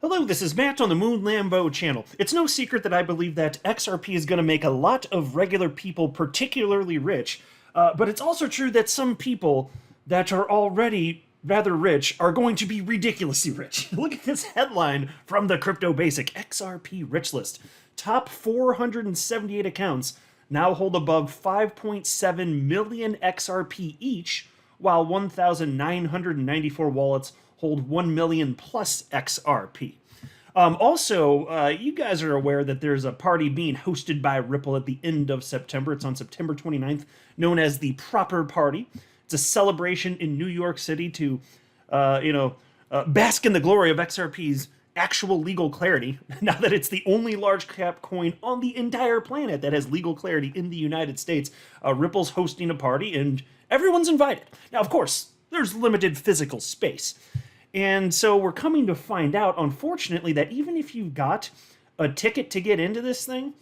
Hello, this is Matt on the Moon Lambo channel. It's no secret that I believe that XRP is going to make a lot of regular people particularly rich, but it's also true that some people that are already rather rich are going to be ridiculously rich. Look at this headline from the Crypto Basic XRP Rich List. Top 478 accounts now hold above 5.7 million XRP each, while 1,994 wallets hold 1 million plus XRP. You guys are aware that there's a party being hosted by Ripple at the end of September. It's on September 29th, known as the Proper Party. It's a celebration in New York City to, bask in the glory of XRP's actual legal clarity, now that it's the only large cap coin on the entire planet that has legal clarity in the United States. Ripple's hosting a party, and everyone's invited. Now, of course, there's limited physical space. And so we're coming to find out, unfortunately, that even if you got a ticket to get into this thing,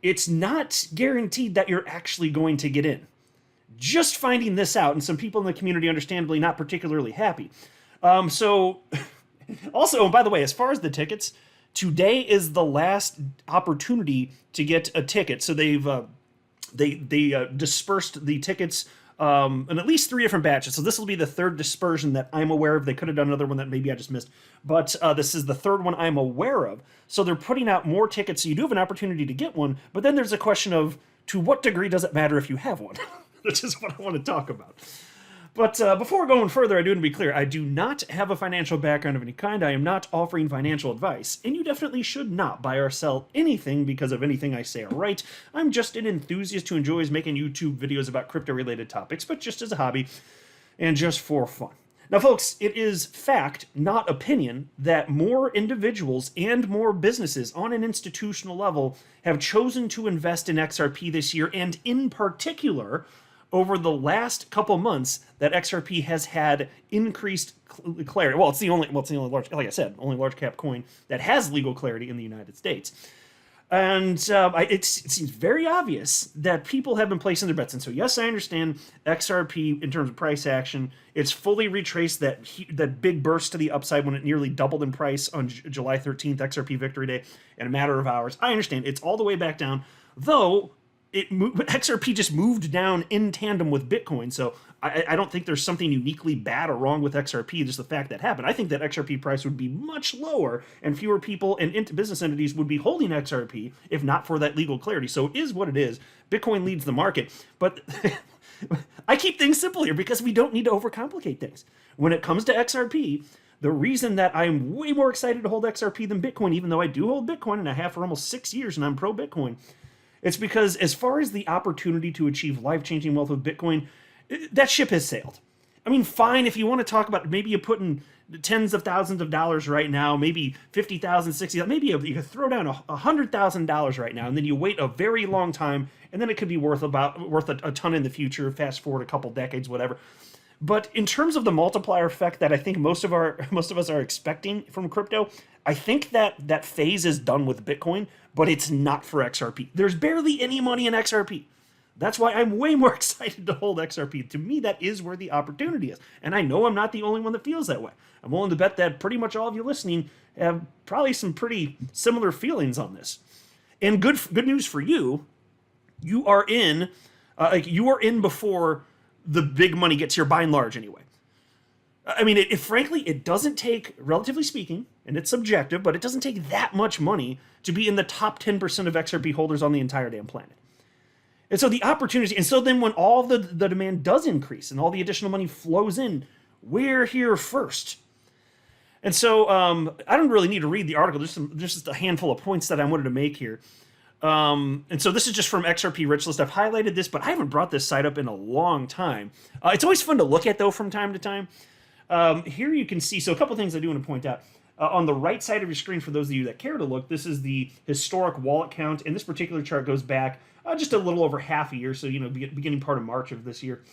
it's not guaranteed that you're actually going to get in. Just finding this out, and some people in the community understandably not particularly happy. Also, by the way, as far as the tickets, today is the last opportunity to get a ticket. So they dispersed the tickets in at least 3 different batches. So this will be the 3rd dispersion that I'm aware of. They could have done another one that maybe I just missed. But this is the 3rd one I'm aware of. So they're putting out more tickets, so you do have an opportunity to get one. But then there's a question of, to what degree does it matter if you have one? Which is what I want to talk about. But before going further, I do want to be clear. I do not have a financial background of any kind. I am not offering financial advice. And you definitely should not buy or sell anything because of anything I say or write. I'm just an enthusiast who enjoys making YouTube videos about crypto-related topics, but just as a hobby and just for fun. Now, folks, it is fact, not opinion, that more individuals and more businesses on an institutional level have chosen to invest in XRP this year, and in particular, over the last couple months, that XRP has had increased clarity. Well, it's the only large, like I said, only large cap coin that has legal clarity in the United States. And it seems very obvious that people have been placing their bets. And so, yes, I understand XRP in terms of price action. It's fully retraced that big burst to the upside when it nearly doubled in price on July 13th, XRP Victory Day, in a matter of hours. I understand it's all the way back down, though. XRP just moved down in tandem with Bitcoin, so I don't think there's something uniquely bad or wrong with XRP, just the fact that happened. I think that XRP price would be much lower, and fewer people and business entities would be holding XRP if not for that legal clarity. So it is what it is. Bitcoin leads the market, but I keep things simple here because we don't need to overcomplicate things. When it comes to XRP, the reason that I'm way more excited to hold XRP than Bitcoin, even though I do hold Bitcoin and I have for almost 6 years and I'm pro-Bitcoin, it's because as far as the opportunity to achieve life-changing wealth with Bitcoin, that ship has sailed. I mean, fine, if you want to talk about maybe you put in tens of thousands of dollars right now, maybe 50,000, 60,000, maybe you could throw down $100,000 right now, and then you wait a very long time, and then it could be worth a ton in the future, fast forward a couple decades, whatever. But in terms of the multiplier effect that I think most of us are expecting from crypto, I think that phase is done with Bitcoin, but it's not for XRP. There's barely any money in XRP. That's why I'm way more excited to hold XRP. To me, that is where the opportunity is. And I know I'm not the only one that feels that way. I'm willing to bet that pretty much all of you listening have probably some pretty similar feelings on this. And good news for you, you are in before the big money gets here, by and large, anyway. I mean, frankly, it doesn't take, relatively speaking, and it's subjective, but it doesn't take that much money to be in the top 10% of XRP holders on the entire damn planet. And so the opportunity, and so then when all the demand does increase and all the additional money flows in, we're here first. And so I don't really need to read the article. There's just a handful of points that I wanted to make here. And so this is just from XRP Rich List. I've highlighted this, but I haven't brought this site up in a long time. It's always fun to look at, though, from time to time. Here you can see, so a couple things I do want to point out. On the right side of your screen, for those of you that care to look, this is the historic wallet count, and this particular chart goes back just a little over half a year, so, beginning part of March of this year.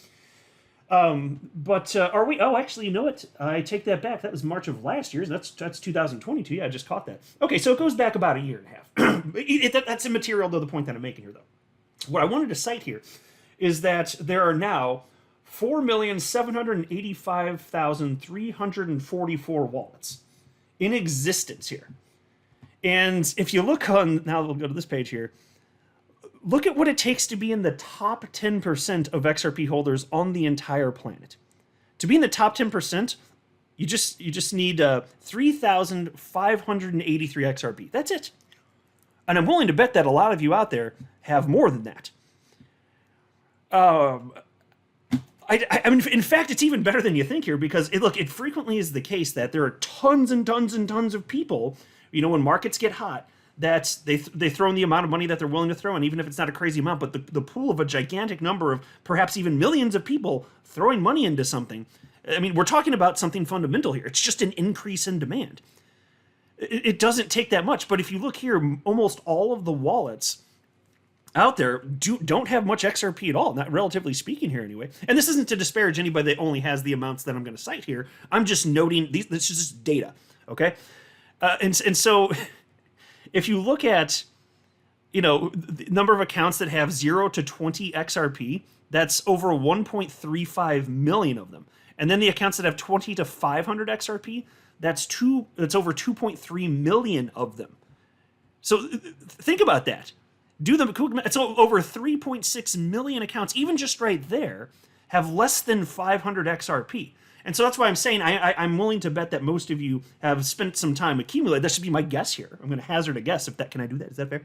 Are we? Oh, actually, you know what? I take that back. That was March of last year. That's 2022. Yeah, I just caught that. Okay, so it goes back about a year and a half. That's immaterial to the point that I'm making here, though. What I wanted to cite here is that there are now 4,785,344 wallets in existence here. And if you look on, now we'll go to this page here, look at what it takes to be in the top 10% of XRP holders on the entire planet. To be in the top 10%, you just need 3,583 XRP. That's it. And I'm willing to bet that a lot of you out there have more than that. I mean, in fact, it's even better than you think here, because it frequently is the case that there are tons and tons and tons of people, when markets get hot, that they throw in the amount of money that they're willing to throw in, even if it's not a crazy amount, but the pool of a gigantic number of perhaps even millions of people throwing money into something. I mean, we're talking about something fundamental here. It's just an increase in demand. It doesn't take that much, but if you look here, almost all of the wallets out there don't have much XRP at all, not relatively speaking here anyway. And this isn't to disparage anybody that only has the amounts that I'm going to cite here. I'm just noting this is just data, okay? And so if you look at, the number of accounts that have 0 to 20 XRP, that's over 1.35 million of them. And then the accounts that have 20 to 500 XRP, that's over 2.3 million of them. So think about that. Do the quick math. It's over 3.6 million accounts, even just right there, have less than 500 XRP. And so that's why I'm saying I'm willing to bet that most of you have spent some time accumulating. That should be my guess here. I'm going to hazard a guess. Can I do that? Is that fair?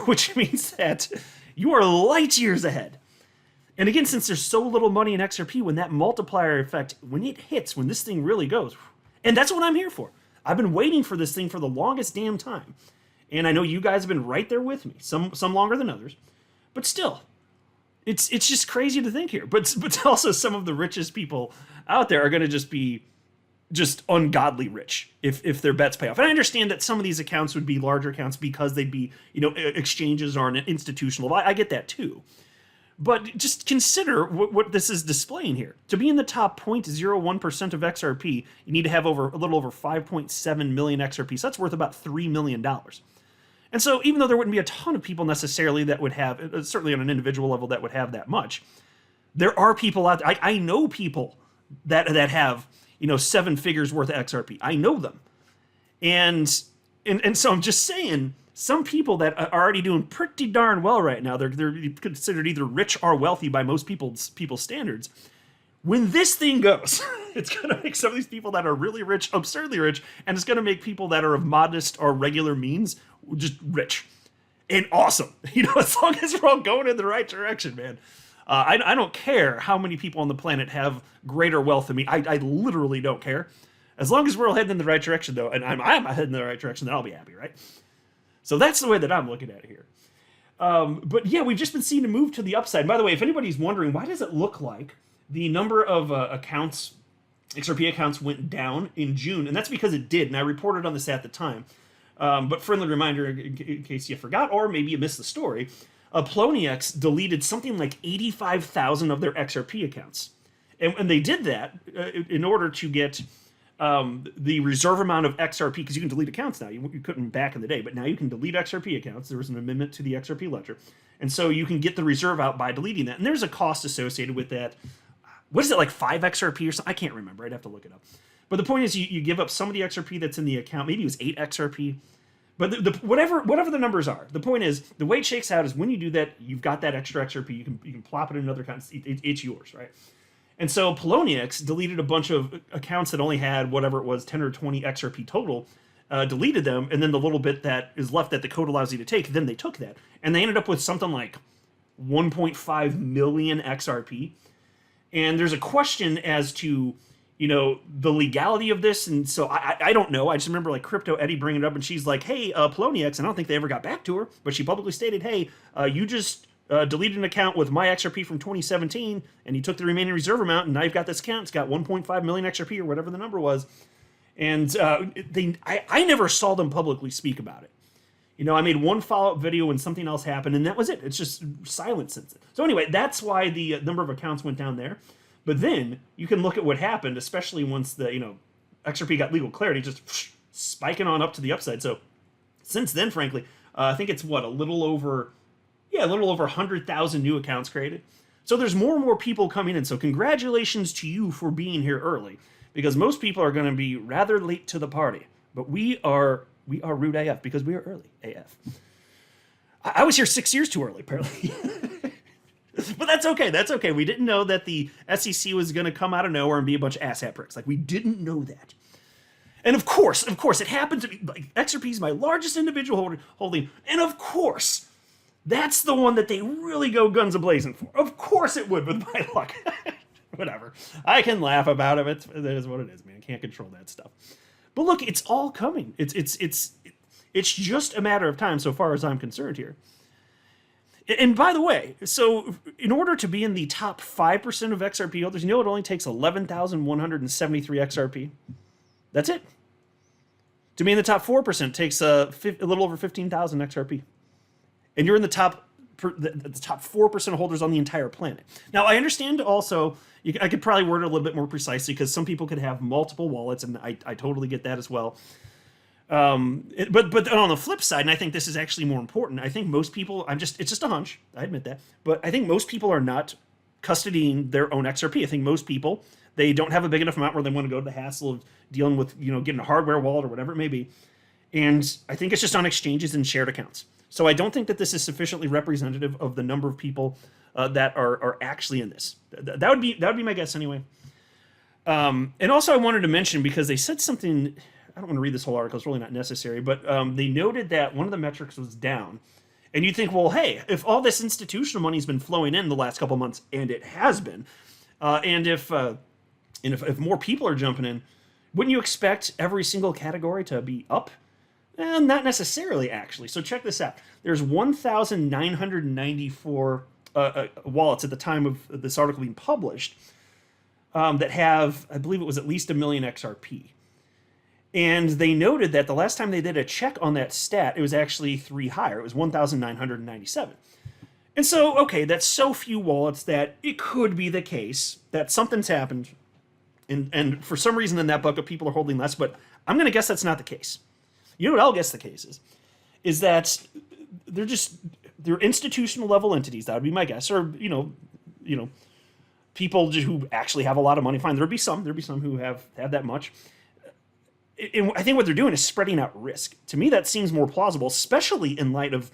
Which means that you are light years ahead. And again, since there's so little money in XRP, when that multiplier effect, when it hits, when this thing really goes, and that's what I'm here for. I've been waiting for this thing for the longest damn time. And I know you guys have been right there with me, some longer than others. But still, it's just crazy to think here. But also some of the richest people out there are going to just be just ungodly rich if their bets pay off. And I understand that some of these accounts would be larger accounts because they'd be, exchanges or an institutional. I get that too. But just consider what this is displaying here. To be in the top 0.01% of XRP, you need to have a little over 5.7 million XRP. So that's worth about $3 million. And so even though there wouldn't be a ton of people necessarily that would have, certainly on an individual level, that would have that much, there are people out there. I know people that have, 7 figures worth of XRP. I know them. And so I'm just saying, some people that are already doing pretty darn well right now, they're considered either rich or wealthy by most people's standards. When this thing goes, it's going to make some of these people that are really rich, absurdly rich, and it's going to make people that are of modest or regular means just rich and awesome. As long as we're all going in the right direction, man. I don't care how many people on the planet have greater wealth than me. I literally don't care. As long as we're all heading in the right direction, though, and I'm heading in the right direction, then I'll be happy, right? So that's the way that I'm looking at it here. But yeah, we've just been seeing a move to the upside. And by the way, if anybody's wondering, why does it look like the number of accounts, XRP accounts, went down in June? And that's because it did, and I reported on this at the time. But friendly reminder, in case you forgot, or maybe you missed the story, Poloniex deleted something like 85,000 of their XRP accounts. And they did that in order to get the reserve amount of XRP, because you can delete accounts now. You couldn't back in the day, but now you can delete XRP accounts. There was an amendment to the XRP ledger. And so you can get the reserve out by deleting that. And there's a cost associated with that. What is it, like 5 XRP or something? I can't remember. I'd have to look it up. But the point is you give up some of the XRP that's in the account. Maybe it was 8 XRP. But whatever the numbers are, the point is, the way it shakes out is when you do that, you've got that extra XRP. You can plop it in another account. It's yours, right? And so Poloniex deleted a bunch of accounts that only had whatever it was, 10 or 20 XRP total, deleted them, and then the little bit that is left that the code allows you to take, then they took that. And they ended up with something like 1.5 million XRP. And there's a question as to, the legality of this. And so I don't know. I just remember like Crypto Eddie bringing it up, and she's like, hey, Poloniex, and I don't think they ever got back to her, but she publicly stated, hey, you just deleted an account with my XRP from 2017, and you took the remaining reserve amount, and now you've got this account. It's got 1.5 million XRP or whatever the number was. And I never saw them publicly speak about it. I made one follow-up video when something else happened, and that was it. It's just silent since it. So anyway, that's why the number of accounts went down there. But then you can look at what happened, especially once the XRP got legal clarity, just spiking on up to the upside. So since then, frankly, I think it's a little over 100,000 new accounts created. So there's more and more people coming in. So congratulations to you for being here early, because most people are going to be rather late to the party. But we are rude AF because we are early AF. I was here 6 years too early, apparently. But that's okay. That's okay. We didn't know that the SEC was going to come out of nowhere and be a bunch of asshat pricks. Like, we didn't know that. And of course, it happened to be, like, XRP is my largest individual holding. And of course, that's the one that they really go guns a-blazing for. Of course it would, with my luck. Whatever. I can laugh about it. That is what it is, man. I can't control that stuff. But look, it's all coming. It's just a matter of time so far as I'm concerned here. And by the way, so in order to be in the top 5% of XRP holders, you know it only takes 11,173 XRP? That's it. To be in the top 4% takes a little over 15,000 XRP. And you're in the top 4% of holders on the entire planet. Now, I understand also, I could probably word it a little bit more precisely because some people could have multiple wallets, and I totally get that as well. But on the flip side, and I think this is actually more important, I think most people, it's just a hunch, I admit that, but I think most people are not custodying their own XRP. I think most people, they don't have a big enough amount where they want to go to the hassle of dealing with, getting a hardware wallet or whatever it may be. And I think it's just on exchanges and shared accounts. So I don't think that this is sufficiently representative of the number of people that are actually in this. That would be my guess anyway. And also I wanted to mention, because they said something, I don't want to read this whole article, it's really not necessary, but they noted that one of the metrics was down. And you'd think, well, hey, if all this institutional money's been flowing in the last couple months, and it has been, and if more people are jumping in, wouldn't you expect every single category to be up? Not necessarily, actually. So check this out. There's 1,994 wallets at the time of this article being published that have, I believe it was at least 1 million XRP. And they noted that the last time they did a check on that stat, it was actually 3 higher. It was 1,997. And so, okay, that's so few wallets that it could be the case that something's happened, and for some reason in that bucket people are holding less, but I'm going to guess that's not the case. You know what I'll guess the case is that they're institutional level entities. That would be my guess. Or, people who actually have a lot of money. Fine, there'd be some who have that much. And I think what they're doing is spreading out risk. To me, that seems more plausible, especially in light of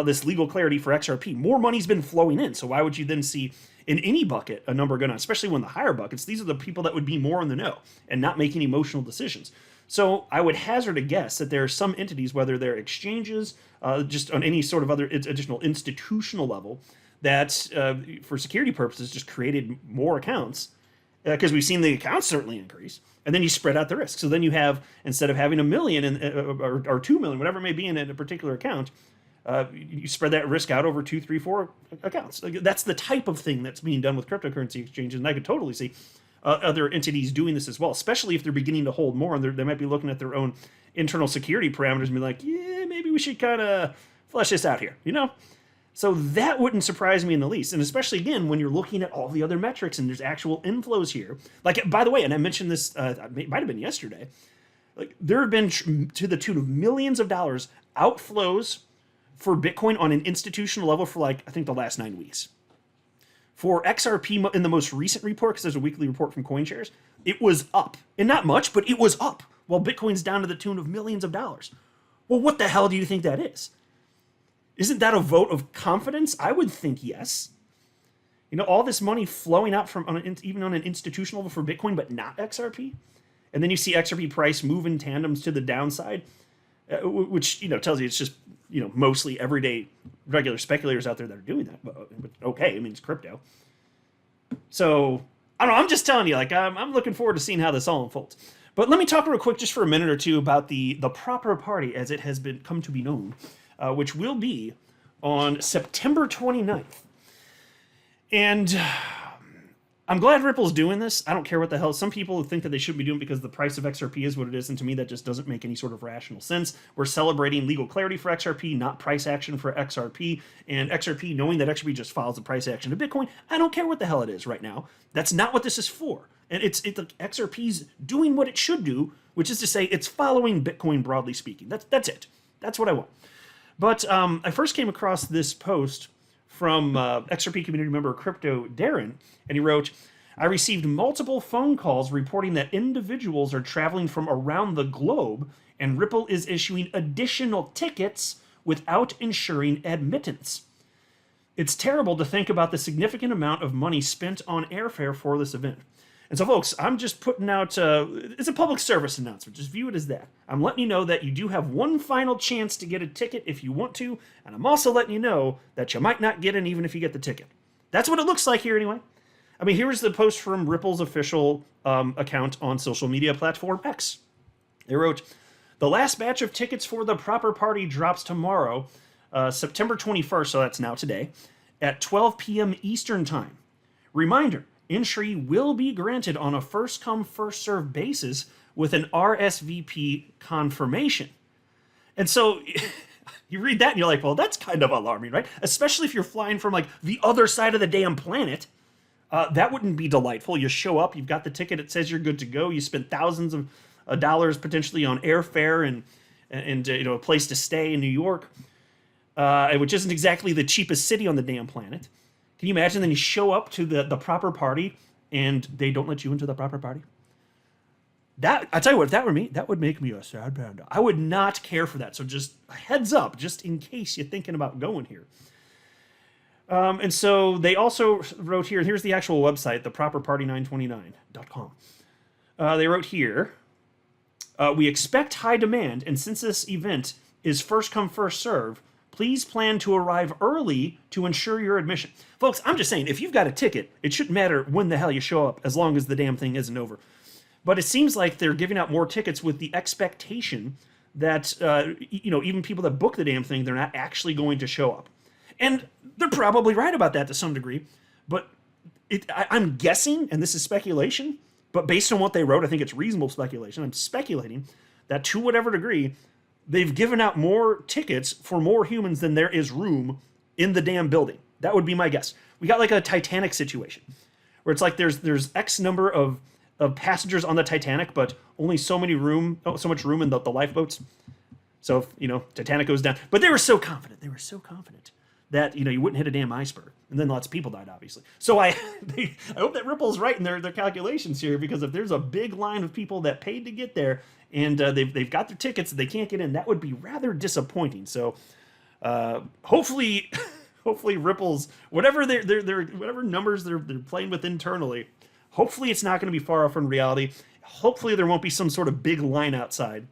this legal clarity for XRP. More money's been flowing in, so why would you then see in any bucket a number go down, especially when the higher buckets, these are the people that would be more in the know and not making emotional decisions. So I would hazard a guess that there are some entities, whether they're exchanges, just on any sort of other additional institutional level, that for security purposes just created more accounts, because we've seen the accounts certainly increase, and then you spread out the risk. So then you have, instead of having 1 million or 2 million, whatever it may be in a particular account, you spread that risk out over 2, 3, 4 accounts. That's the type of thing that's being done with cryptocurrency exchanges, and I could totally see other entities doing this as well, especially if they're beginning to hold more, and they might be looking at their own internal security parameters and be like, yeah, maybe we should kind of flesh this out here, So that wouldn't surprise me in the least, and especially, again, when you're looking at all the other metrics and there's actual inflows here. Like, by the way, and I mentioned this, it might have been yesterday, like, there have been, to the tune of millions of dollars, outflows for Bitcoin on an institutional level for, I think the last 9 weeks. For XRP in the most recent report, because there's a weekly report from CoinShares, it was up. And not much, but it was up, while Bitcoin's down to the tune of millions of dollars. Well, what the hell do you think that is? Isn't that a vote of confidence? I would think yes. All this money flowing out from even on an institutional level for Bitcoin, but not XRP. And then you see XRP price move in tandems to the downside, which tells you it's just mostly everyday regular speculators out there that are doing that. But okay, it's crypto. So I don't know. I'm just telling you, I'm looking forward to seeing how this all unfolds. But let me talk real quick, just for a minute or two, about the proper party as it has come to be known, which will be on September 29th. And I'm glad Ripple's doing this. I don't care what the hell. Some people think that they shouldn't be doing it because the price of XRP is what it is, and to me that just doesn't make any sort of rational sense. We're celebrating legal clarity for XRP, not price action for XRP, and XRP, knowing that XRP just follows the price action of Bitcoin, I don't care what the hell it is right now. That's not what this is for. And it's XRP's doing what it should do, which is to say it's following Bitcoin broadly speaking. That's it. That's what I want. But I first came across this post from XRP community member Crypto Darren, and he wrote, I received multiple phone calls reporting that individuals are traveling from around the globe, and Ripple is issuing additional tickets without ensuring admittance. It's terrible to think about the significant amount of money spent on airfare for this event. And so, folks, I'm just putting out, it's a public service announcement. Just view it as that. I'm letting you know that you do have one final chance to get a ticket if you want to, and I'm also letting you know that you might not get in even if you get the ticket. That's what it looks like here anyway. I mean, here's the post from Ripple's official account on social media platform X. They wrote, "The last batch of tickets for the proper party drops tomorrow, September 21st, so that's now today, at 12 p.m. Eastern Time. Reminder, entry will be granted on a first-come, first-served basis with an RSVP confirmation." And so you read that and you're like, well, that's kind of alarming, right? Especially if you're flying from like the other side of the damn planet. That wouldn't be delightful. You show up, you've got the ticket, it says you're good to go. You spent thousands of dollars potentially on airfare and a place to stay in New York, which isn't exactly the cheapest city on the damn planet. Can you imagine? Then you show up to the proper party and they don't let you into the proper party? I tell you what, if that were me, that would make me a sad panda. I would not care for that. So just a heads up, just in case you're thinking about going here. And so they also wrote here, here's the actual website, theproperparty929.com. They wrote here, "We expect high demand, and since this event is first come, first serve, please plan to arrive early to ensure your admission." Folks, I'm just saying, if you've got a ticket, it shouldn't matter when the hell you show up, as long as the damn thing isn't over. But it seems like they're giving out more tickets with the expectation that, even people that book the damn thing, they're not actually going to show up. And they're probably right about that to some degree, but I'm guessing, and this is speculation, but based on what they wrote, I think it's reasonable speculation. I'm speculating that to whatever degree, they've given out more tickets for more humans than there is room in the damn building. That would be my guess. We got like a Titanic situation, where it's like there's X number of passengers on the Titanic, but only so much room in the lifeboats. So if, Titanic goes down. But they were so confident. That you wouldn't hit a damn iceberg, and then lots of people died, obviously. So I hope that Ripple's right in their calculations here, because if there's a big line of people that paid to get there and they've got their tickets and they can't get in, that would be rather disappointing. So hopefully Ripple's whatever whatever numbers they're playing with internally, hopefully it's not going to be far off from reality. Hopefully there won't be some sort of big line outside.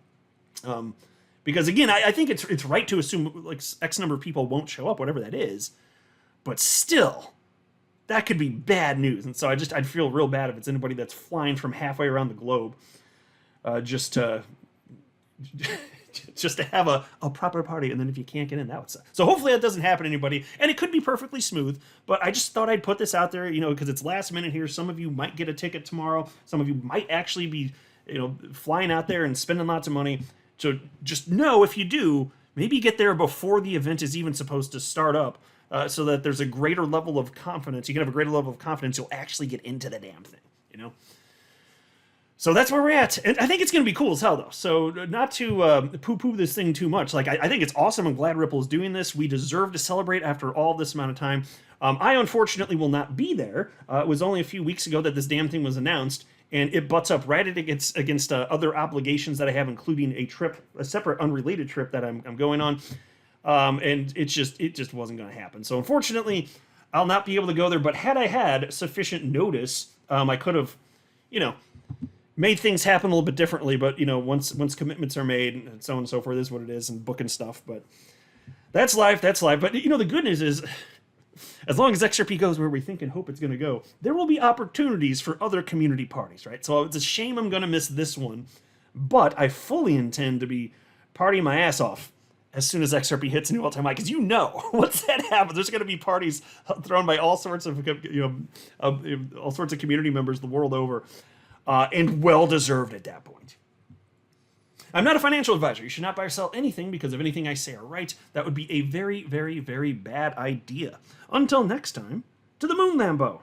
Because again, I think it's right to assume like X number of people won't show up, whatever that is. But still, that could be bad news. And so I'd feel real bad if it's anybody that's flying from halfway around the globe, just to have a proper party, and then if you can't get in, that would suck. So hopefully that doesn't happen to anybody, and it could be perfectly smooth. But I just thought I'd put this out there, because it's last minute here. Some of you might get a ticket tomorrow. Some of you might actually be, flying out there and spending lots of money. So just know, if you do, maybe get there before the event is even supposed to start up, so that there's a greater level of confidence. You can have a greater level of confidence you'll actually get into the damn thing, So that's where we're at. And I think it's going to be cool as hell, though. So not to poo-poo this thing too much. Like, I think it's awesome. I'm glad Ripple is doing this. We deserve to celebrate after all this amount of time. I, unfortunately, will not be there. It was only a few weeks ago that this damn thing was announced. And it butts up right against other obligations that I have, including a separate unrelated trip that I'm going on. And it just wasn't going to happen. So unfortunately, I'll not be able to go there. But had I had sufficient notice, I could have, made things happen a little bit differently. But once commitments are made and so on and so forth, is what it is, and booking stuff. But that's life. But the good news is, as long as XRP goes where we think and hope it's going to go, there will be opportunities for other community parties, right? So it's a shame I'm going to miss this one, but I fully intend to be partying my ass off as soon as XRP hits a new all-time high, because once that happens, there's going to be parties thrown by all sorts of community members the world over, and well-deserved at that point. I'm not a financial advisor. You should not buy or sell anything because of anything I say or write. That would be a very, very, very bad idea. Until next time, to the moon, Lambo.